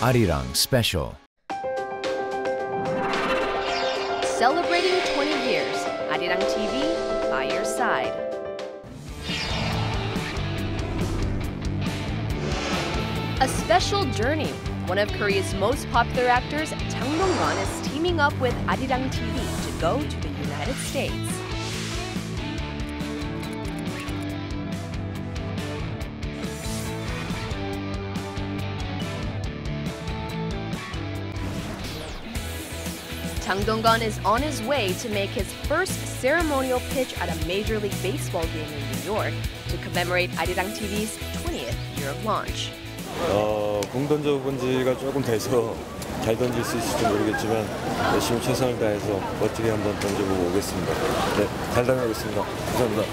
Arirang Special. Celebrating 20 years, Arirang TV by your side. A special journey. One of Korea's most popular actors, Jang is teaming up with Arirang TV to go to the United States. Jang is on his way to make his first ceremonial pitch at a Major League Baseball game in New York to commemorate Arirang TV's 20th year of launch. 공 던져본 지가 조금 돼서 잘 던질 수 있을지 모르겠지만 열심히 최선을 다해서 멋지게 한번 던져보고 오겠습니다. 네, 잘 다녀오겠습니다. 감사합니다.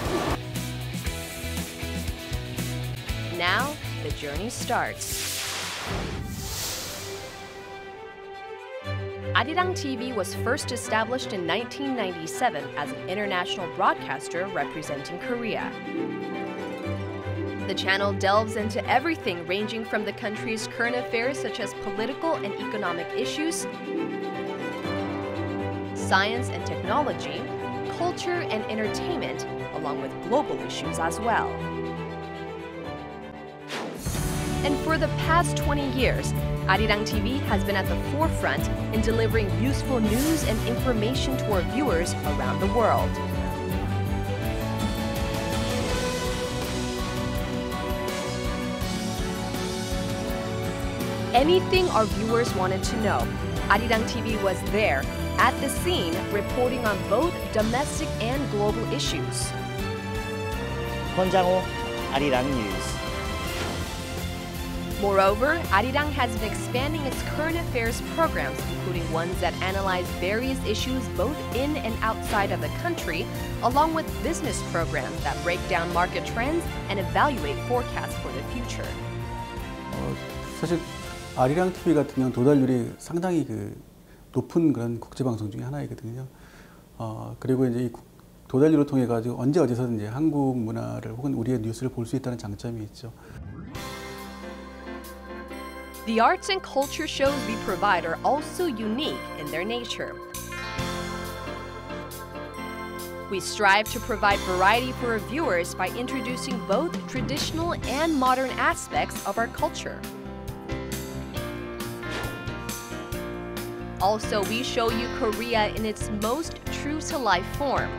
Now the journey starts. Arirang TV was first established in 1997 as an international broadcaster representing Korea. The channel delves into everything ranging from the country's current affairs such as political and economic issues, science and technology, culture and entertainment, along with global issues as well. And for the past 20 years, Arirang TV has been at the forefront in delivering useful news and information to our viewers around the world. Anything our viewers wanted to know, Arirang TV was there, at the scene, reporting on both domestic and global issues. 권장호 아리랑 뉴스. Moreover, Arirang has been expanding its current affairs programs, including ones that analyze various issues both in and outside of the country, along with business programs that break down market trends and evaluate forecasts for the future. 사실 아리랑 TV 같은 경우는 도달률이 상당히 높은 그런 국제 방송 중에 하나이거든요. 그리고 이제 이 도달률을 통해 가지고 언제 어디서든 이제 한국 문화를 혹은 우리의 뉴스를 볼 수 있다는 장점이 있죠. The arts and culture shows we provide are also unique in their nature. We strive to provide variety for our viewers by introducing both traditional and modern aspects of our culture. Also, we show you Korea in its most true-to-life form.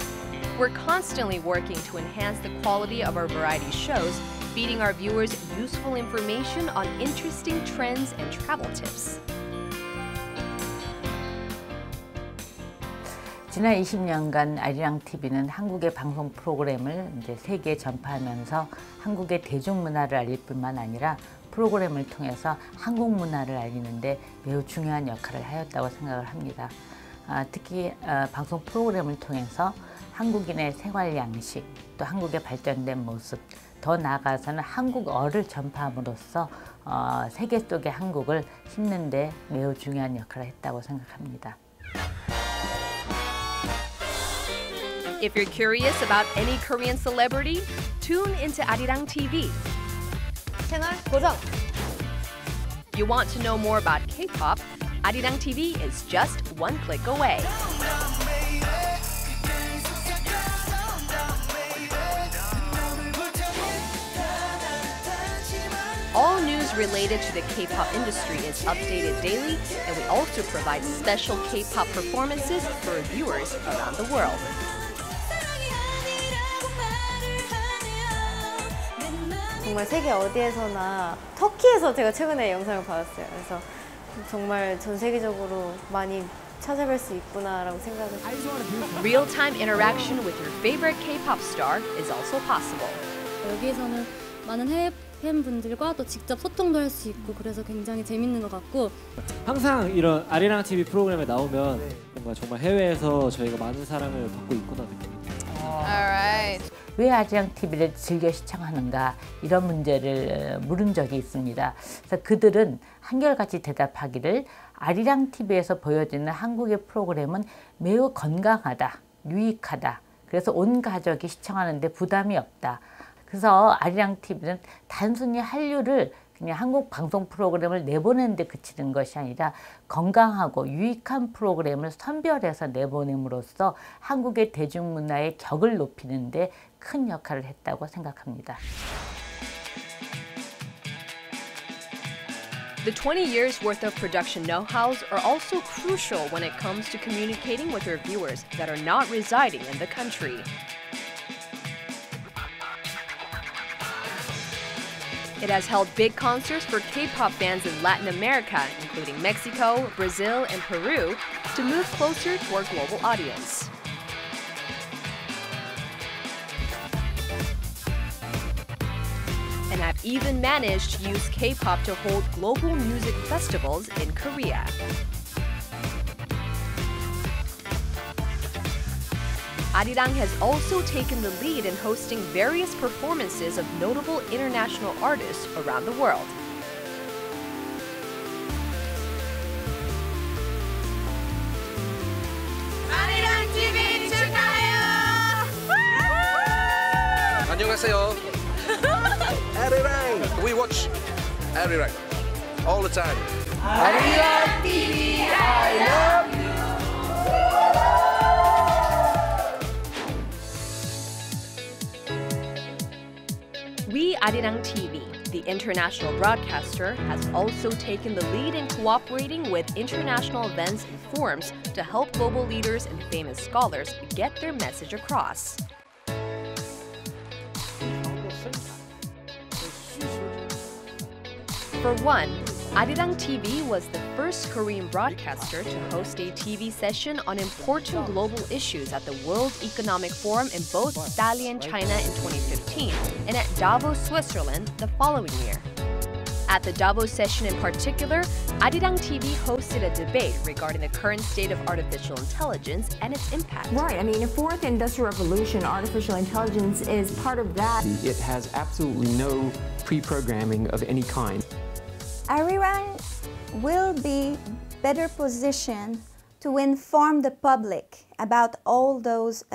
We're constantly working to enhance the quality of our variety shows, feeding our viewers useful information on interesting trends and travel tips. 지난 20년간 아리랑 TV는 한국의 방송 프로그램을 이제 세계에 전파하면서 한국의 대중문화를 알릴 뿐만 아니라 프로그램을 통해서 한국 문화를 알리는데 매우 중요한 역할을 하였다고 생각을 합니다. 특히 방송 프로그램을 통해서 한국인의 생활 양식, 또 한국의 발전된 모습, 더 나아가서는 한국어를 전파함으로써 세계 속의 한국을 심는 데 매우 중요한 역할을 했다고 생각합니다. If you're curious about any Korean celebrity, tune into Arirang TV. 채널 고정! You want to know more about K-pop? Arirang TV is just one click away. All news related to the K-pop industry is updated daily, and we also provide special K-pop performances for viewers around the world. 정말 세계 어디에서나 터키에서 제가 최근에 영상을 받았어요. 그래서 정말 전 세계적으로 많이 찾아뵐 수 있구나라고 생각을 했어요. Real-time interaction with your favorite K-pop star is also possible. 여기에서는 많은 해외 팬분들과 또 직접 소통도 할 수 있고 그래서 굉장히 재밌는 것 같고 항상 이런 아리랑 TV 프로그램에 나오면 뭔가 정말 해외에서 저희가 많은 사랑을 받고 있구나 느낍니다. Alright. 왜 아리랑 TV를 즐겨 시청하는가 이런 문제를 물은 적이 있습니다. 그래서 그들은 한결같이 대답하기를 아리랑 TV에서 보여지는 한국의 프로그램은 매우 건강하다, 유익하다. 그래서 온 가족이 시청하는데 부담이 없다. 그래서 아리랑 TV는 단순히 한류를 그냥 한국 방송 프로그램을 내보내는 데 그치는 것이 아니라 건강하고 유익한 프로그램을 선별해서 내보냄으로써 한국의 대중문화의 격을 높이는 데 큰 역할을 했다고 생각합니다. The 20 years worth of production know-hows are also crucial when it comes to communicating with their viewers that are not residing in the country. It has held big concerts for K-pop fans in Latin America, including Mexico, Brazil, and Peru, to move closer to our global audience. And have even managed to use K-pop to hold global music festivals in Korea. Arirang has also taken the lead in hosting various performances of notable international artists around the world. 아리랑 TV 축하해요! 안녕하세요. Arirang. We watch Arirang all the time. 아리랑 TV, I love you! We Arirang TV, the international broadcaster, has also taken the lead in cooperating with international events and forums to help global leaders and famous scholars get their message across. For one, Arirang TV was the first Korean broadcaster to host a TV session on important global issues at the World Economic Forum in both Dalian, China in 2015 and at Davos, Switzerland the following year. At the Davos session in particular, Arirang TV hosted a debate regarding the current state of artificial intelligence and its impact. Right, I mean, the fourth industrial revolution, artificial intelligence is part of that. It has absolutely no pre-programming of any kind. Arirang will be better positioned to inform the public about all those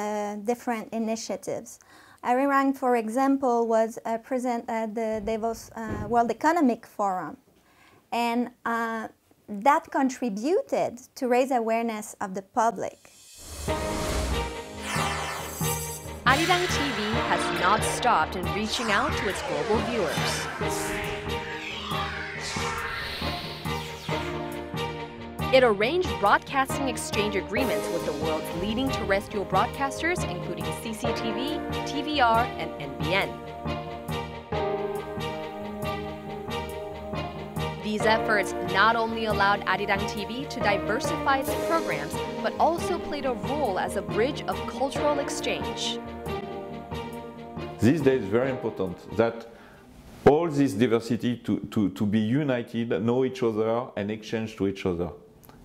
different initiatives. Arirang, for example, was present at the Davos World Economic Forum, and that contributed to raise awareness of the public. Arirang TV has not stopped in reaching out to its global viewers. It arranged broadcasting exchange agreements with the world's leading terrestrial broadcasters, including CCTV, TVR, and NBN. These efforts not only allowed Arirang TV to diversify its programs, but also played a role as a bridge of cultural exchange. These days, very important that all this diversity to be united, know each other, and exchange to each other.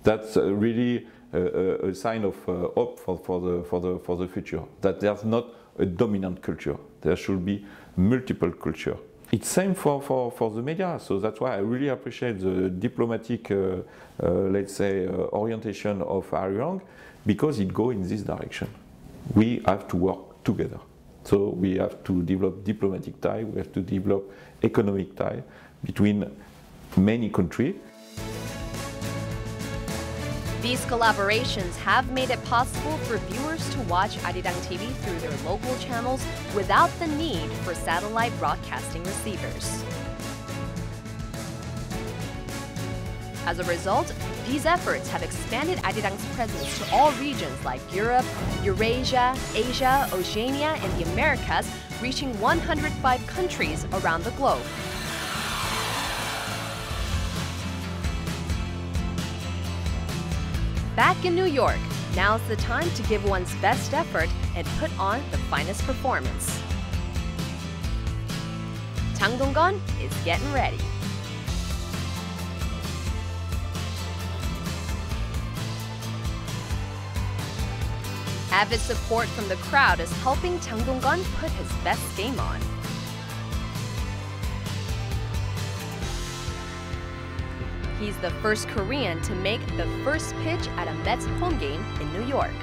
That's really a sign of hope for the future, that there's not a dominant culture. There should be multiple culture. It's same for the media, so that's why I really appreciate the diplomatic, let's say, orientation of Arirang, because it goes in this direction. We have to work together. So we have to develop diplomatic ties, we have to develop economic ties between many countries. These collaborations have made it possible for viewers to watch Arirang TV through their local channels without the need for satellite broadcasting receivers. As a result, these efforts have expanded Arirang's presence to all regions like Europe, Eurasia, Asia, Oceania, and the Americas, reaching 105 countries around the globe. Back in New York, now's the time to give one's best effort and put on the finest performance. Jang Dong-gun is getting ready. Avid support from the crowd is helping Jang Dong-gun put his best game on. He's the first Korean to make the first pitch at a Mets home game in New York.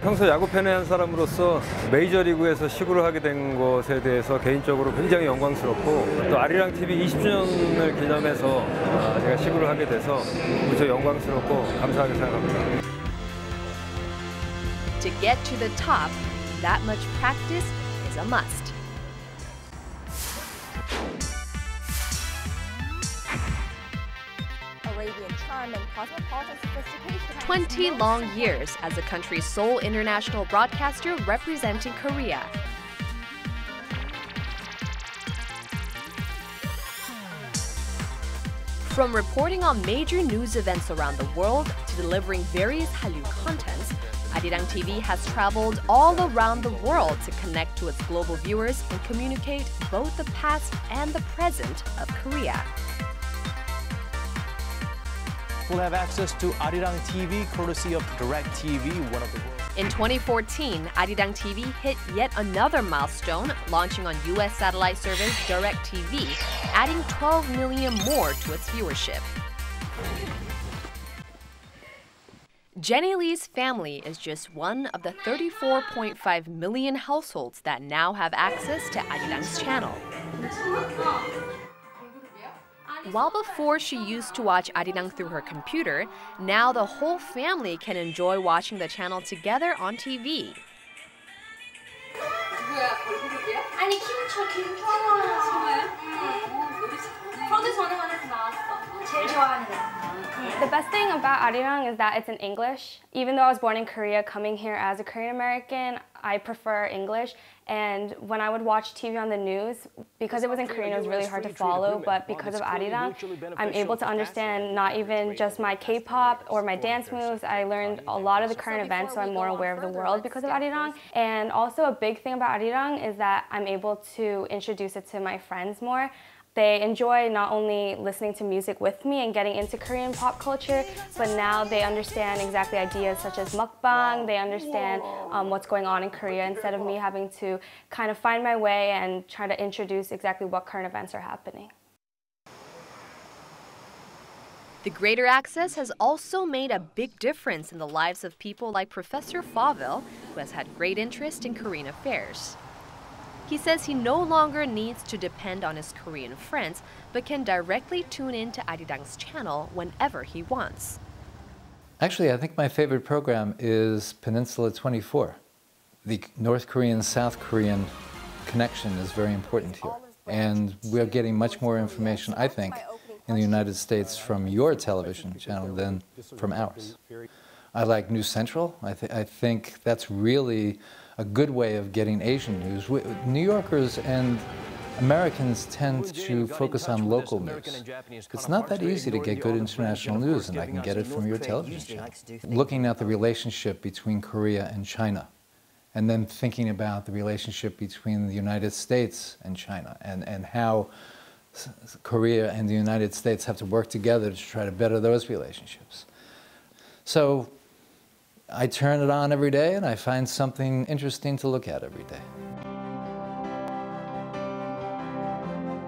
평소 야구 팬의 한 사람으로서 메이저리그에서 시구를 하게 된 것에 대해서 개인적으로 굉장히 영광스럽고 또 아리랑 TV 20주년을 기념해서 제가 시구를 하게 돼서 무척 영광스럽고 감사하게 생각합니다. To get to the top, that much practice is a must. 20 long years as the country's sole international broadcaster representing Korea. From reporting on major news events around the world to delivering various Hallyu contents, Arirang TV has traveled all around the world to connect to its global viewers and communicate both the past and the present of Korea. We'll have access to Arirang TV, courtesy of DirecTV, one of the world's... In 2014, Arirang TV hit yet another milestone, launching on U.S. satellite service DirecTV, adding 12 million more to its viewership. Jenny Lee's family is just one of the 34.5 million households that now have access to Arirang's channel. While before she used to watch Arirang through her computer, now the whole family can enjoy watching the channel together on TV. The best thing about Arirang is that it's in English. Even though I was born in Korea, coming here as a Korean American, I prefer English. And when I would watch TV on the news, because it was in Korean, it was really hard to follow. But because of Arirang, I'm able to understand not even just my K-pop or my dance moves. I learned a lot of the current events, so I'm more aware of the world because of Arirang. And also a big thing about Arirang is that I'm able to introduce it to my friends more. They enjoy not only listening to music with me and getting into Korean pop culture, but now they understand exactly ideas such as mukbang. They understand what's going on in Korea instead of me having to kind of find my way and try to introduce exactly what current events are happening. The greater access has also made a big difference in the lives of people like Professor Faville, who has had great interest in Korean affairs. He says he no longer needs to depend on his Korean friends, but can directly tune in to Arirang's channel whenever he wants. Actually, I think my favorite program is Peninsula 24. The North Korean, South Korean connection is very important here. And we're getting much more information, I think, in the United States from your television channel than from ours. I like News Central. I think that's really a good way of getting Asian news. New Yorkers and Americans tend to focus on local news. It's not that easy to get good international news, and I can get it from your television channel. Looking at the relationship between Korea and China, and then thinking about the relationship between the United States and China, and how Korea and the United States have to work together to try to better those relationships. So I turn it on every day and I find something interesting to look at every day.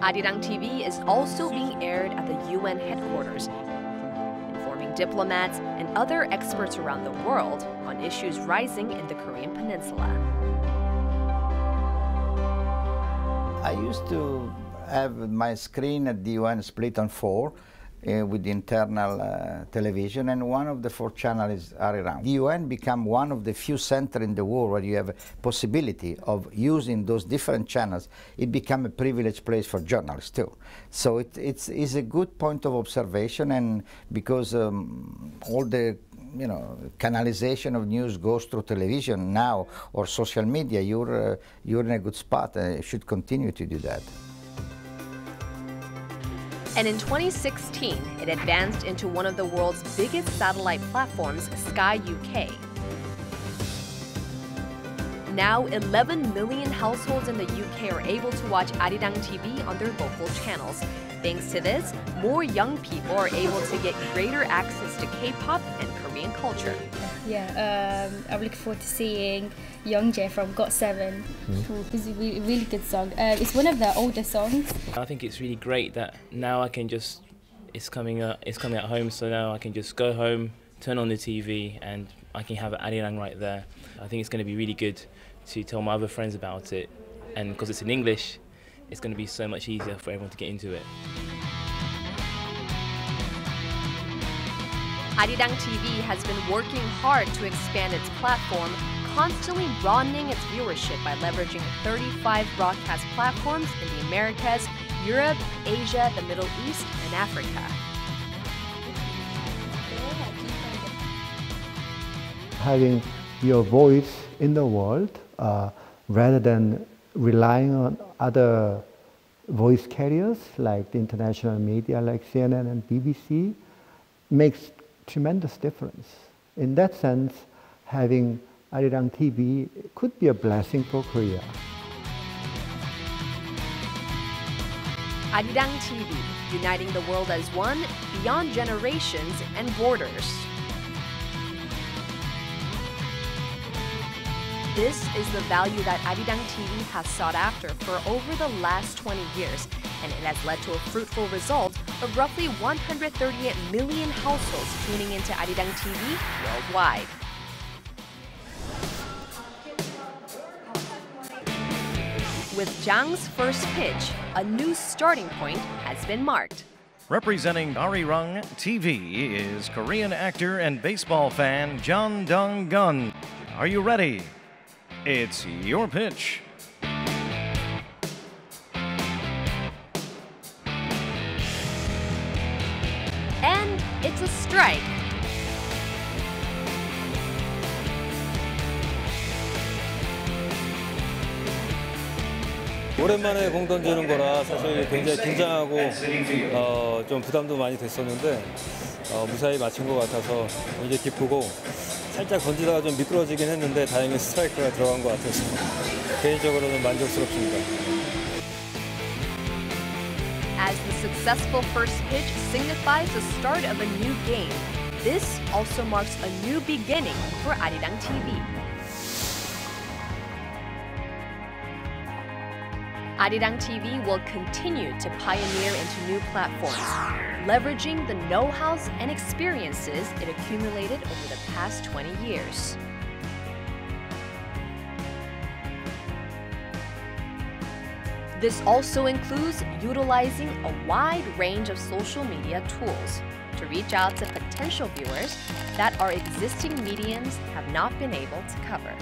Arirang TV is also being aired at the UN headquarters, informing diplomats and other experts around the world on issues rising in the Korean Peninsula. I used to have my screen at the UN split on 4. With the internal television, and one of the 4 channels is Arirang. The UN become one of the few centers in the world where you have a possibility of using those different channels. It become a privileged place for journalists too. So it's a good point of observation, and because all the canalization of news goes through television now or social media, you're in a good spot. You should continue to do that. And in 2016, it advanced into one of the world's biggest satellite platforms, Sky UK. Now, 11 million households in the UK are able to watch Arirang TV on their local channels. Thanks to this, more young people are able to get greater access to K-pop and Korean culture. Yeah, I'm looking forward to seeing Youngjae from GOT7. It's a really good song. It's one of the older songs. I think it's really great that now I can just, it's coming at home, so now I can just go home, turn on the TV and I can have Arirang right there. I think it's going to be really good to tell my other friends about it, and because it's in English, it's going to be so much easier for everyone to get into it. Arirang TV has been working hard to expand its platform, constantly broadening its viewership by leveraging 35 broadcast platforms in the Americas, Europe, Asia, the Middle East, and Africa. Having your voice in the world rather than relying on other voice carriers like the international media like CNN and BBC makes tremendous difference. In that sense, having Arirang TV could be a blessing for Korea. Arirang TV, uniting the world as one, beyond generations and borders. This is the value that Arirang TV has sought after for over the last 20 years, and it has led to a fruitful result of roughly 138 million households tuning into Arirang TV worldwide. With JANG's first pitch, a new starting point has been marked. Representing Arirang TV is Korean actor and baseball fan Jeon Dong-gun. Are you ready? It's your pitch. And it's a strike. 오랜만에 공 던지는 거라 사실 굉장히 긴장하고 좀 부담도 많이 됐었는데 무사히 맞춘 것 같아서 굉장히 기쁘고 살짝 던지다가 좀 미끄러지긴 했는데 다행히 스트라이크가 들어간 것 같아서 개인적으로는 만족스럽습니다. As the successful first pitch signifies the start of a new game, this also marks a new beginning for Arirang TV. Arirang TV will continue to pioneer into new platforms, leveraging the know-hows and experiences it accumulated over the past 20 years. This also includes utilizing a wide range of social media tools to reach out to potential viewers that our existing mediums have not been able to cover.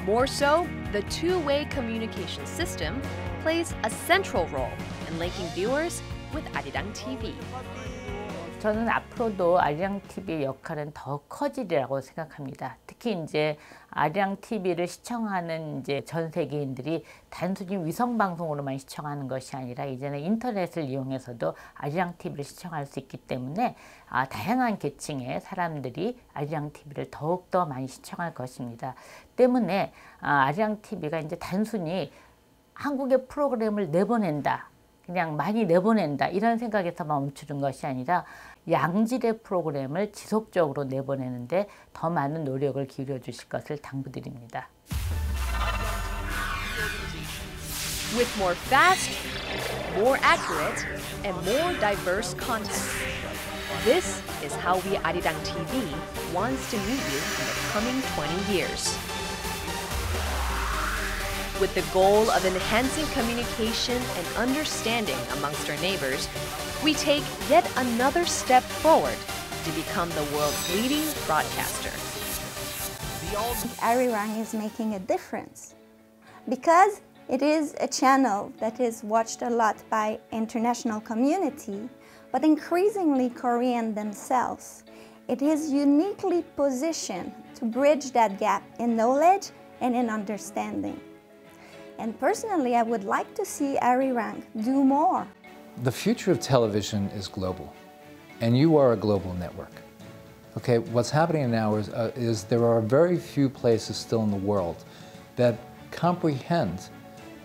More so, the two-way communication system plays a central role in linking viewers with Arirang TV. 저는 앞으로도 아리랑 TV의 역할은 더 커지리라고 생각합니다. 특히 이제 아리랑 TV를 시청하는 이제 전 세계인들이 단순히 위성 방송으로만 시청하는 것이 아니라 이제는 인터넷을 이용해서도 아리랑 TV를 시청할 수 있기 때문에 다양한 계층의 사람들이 아리랑 TV를 더욱더 많이 시청할 것입니다. 때문에 아리랑 TV가 이제 단순히 한국의 프로그램을 내보낸다, 그냥 많이 내보낸다 이런 생각에서만 멈추는 것이 아니라 양질의 프로그램을 지속적으로 내보내는데 더 많은 노력을 기울여 주실 것을 당부드립니다. With more fast, more accurate, and more diverse content. This is how we Arirang TV wants to meet you in the coming 20 years. With the goal of enhancing communication and understanding amongst our neighbors, we take yet another step forward to become the world's leading broadcaster. Arirang is making a difference because it is a channel that is watched a lot by international community, but increasingly Korean themselves. It is uniquely positioned to bridge that gap in knowledge and in understanding. And personally, I would like to see Arirang do more. The future of television is global, and you are a global network. Okay, what's happening now is there are very few places still in the world that comprehend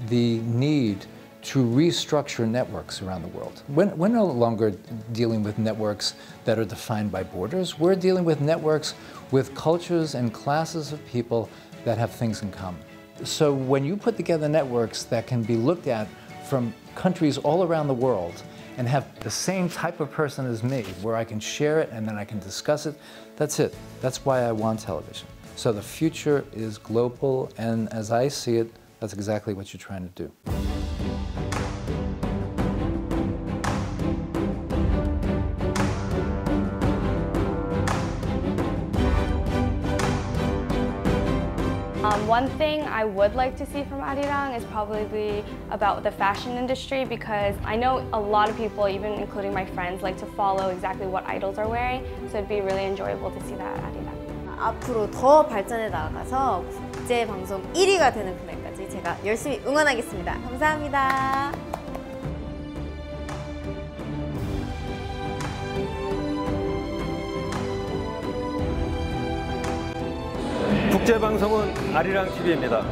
the need to restructure networks around the world. We're no longer dealing with networks that are defined by borders. We're dealing with networks with cultures and classes of people that have things in common. So when you put together networks that can be looked at from countries all around the world and have the same type of person as me, where I can share it and then I can discuss it. That's it. That's why I want television. So the future is global, and as I see it, that's exactly what you're trying to do. One thing I would like to see from Arirang is probably about the fashion industry, because I know a lot of people, even including my friends, like to follow exactly what idols are wearing, so it'd be really enjoyable to see that at Arirang. 앞으로 더 발전해 나가서 국제 방송 1위가 되는 그날까지 제가 열심히 응원하겠습니다. 감사합니다. 국제방송은 아리랑 TV입니다.